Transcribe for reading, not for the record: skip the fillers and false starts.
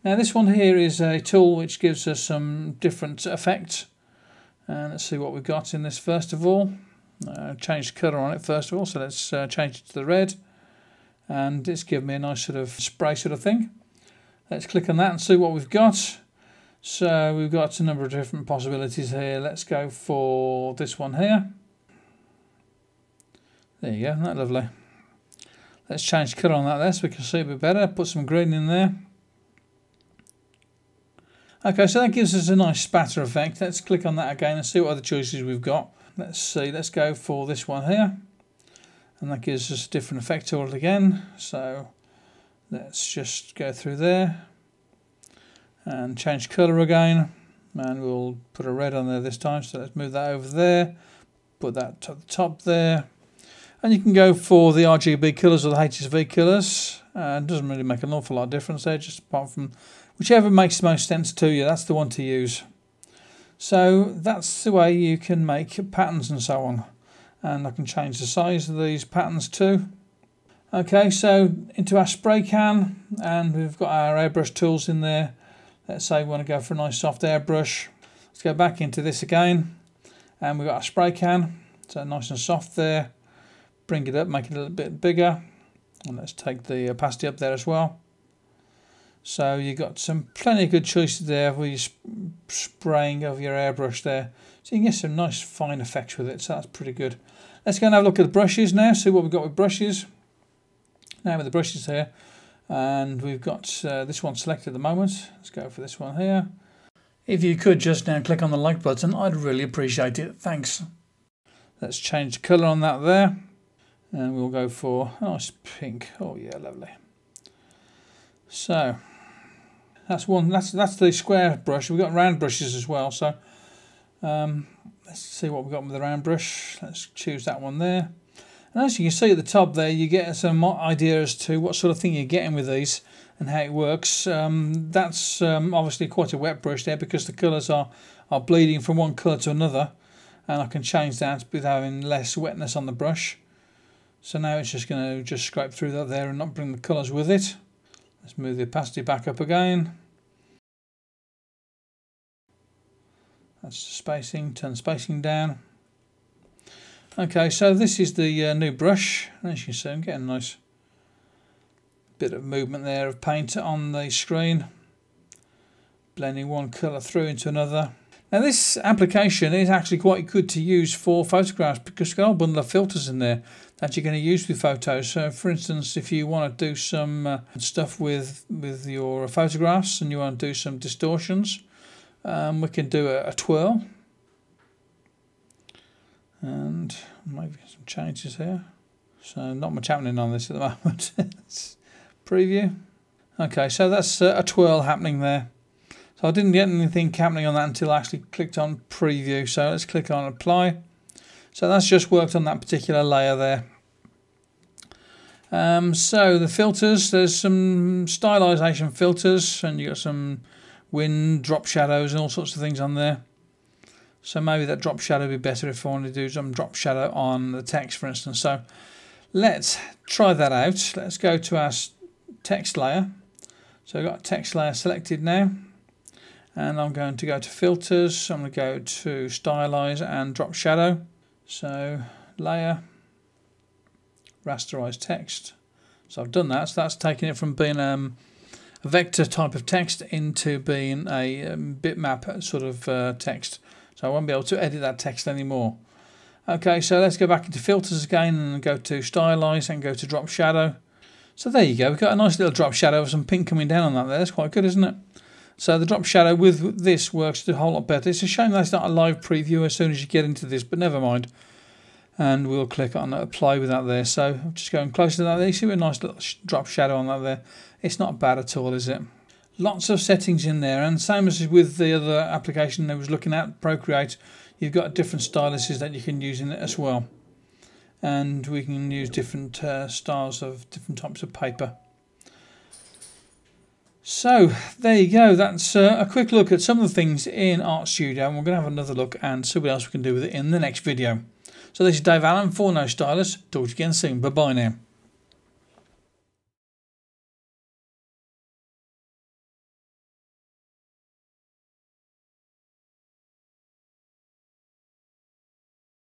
Now this one here is a tool which gives us some different effects. And let's see what we've got in this first of all. Change the colour on it first of all, so let's change it to the red. And it's given me a nice sort of spray sort of thing. Let's click on that and see what we've got. So we've got a number of different possibilities here. Let's go for this one here. There you go, isn't that lovely? Let's change the colour on that there so we can see a bit better. Put some green in there. Okay, so that gives us a nice spatter effect. Let's click on that again and see what other choices we've got. Let's see, let's go for this one here. And that gives us a different effect to it again. So let's just go through there and change colour again. And we'll put a red on there this time. So let's move that over there. Put that to the top there. And you can go for the RGB colours or the HSV colours. It doesn't really make an awful lot of difference there, just apart from whichever makes the most sense to you, that's the one to use. So that's the way you can make patterns and so on. And I can change the size of these patterns too. Okay, so into our spray can, and we've got our airbrush tools in there. Let's say we want to go for a nice soft airbrush. Let's go back into this again, and we've got our spray can, so nice and soft there. Bring it up, make it a little bit bigger, and let's take the opacity up there as well. So you've got some plenty of good choices there for your spraying of your airbrush there. So you can get some nice fine effects with it, so that's pretty good. Let's go and have a look at the brushes now, see what we've got with brushes. Now with the brushes here, and we've got this one selected at the moment. Let's go for this one here. If you could just now click on the like button, I'd really appreciate it, thanks. Let's change the colour on that there, and we'll go for a nice pink. Oh yeah, lovely. So that's one. That's the square brush. We've got round brushes as well. So let's see what we've got with the round brush. Let's choose that one there. And as you can see at the top there, you get some idea as to what sort of thing you're getting with these and how it works. That's obviously quite a wet brush there because the colours are bleeding from one colour to another, and I can change that with having less wetness on the brush. So now it's just going to just scrape through that there and not bring the colours with it. Let's move the opacity back up again. That's the spacing, turn the spacing down. Okay, so this is the new brush. As you can see, I'm getting a nice bit of movement there of paint on the screen. Blending one colour through into another. Now this application is actually quite good to use for photographs because you've got a whole bundle of filters in there that you're going to use with photos. So for instance, if you want to do some stuff with your photographs and you want to do some distortions, we can do a twirl. And maybe some changes here. So not much happening on this at the moment. Preview. Okay, so that's a twirl happening there. So I didn't get anything happening on that until I actually clicked on preview. So let's click on apply. So that's just worked on that particular layer there. So the filters, there's some stylization filters, and you got some wind, drop shadows and all sorts of things on there. So maybe that drop shadow would be better if I want to do some drop shadow on the text, for instance. So let's try that out. Let's go to our text layer. So I've got text layer selected now. And I'm going to go to filters. I'm going to go to stylize and drop shadow. So layer, rasterize text. So I've done that. So that's taking it from being a vector type of text into being a bitmap sort of text. So I won't be able to edit that text anymore. Okay, so let's go back into filters again and go to stylize and go to drop shadow. So there you go. We've got a nice little drop shadow with some pink coming down on that there. That's quite good, isn't it? So the drop shadow with this works a whole lot better. It's a shame that's not a live preview as soon as you get into this, but never mind. And we'll click on apply with that there. So I'm just going closer to that there. You see a nice little drop shadow on that there. It's not bad at all, is it? Lots of settings in there, and same as with the other application I was looking at, Procreate, you've got different styluses that you can use in it as well. And we can use different styles of different types of paper. So there you go, that's a quick look at some of the things in ArtStudio, and we're going to have another look and see what else we can do with it in the next video. So this is Dave Allen for No Stylus. Talk to you again soon. Bye bye now.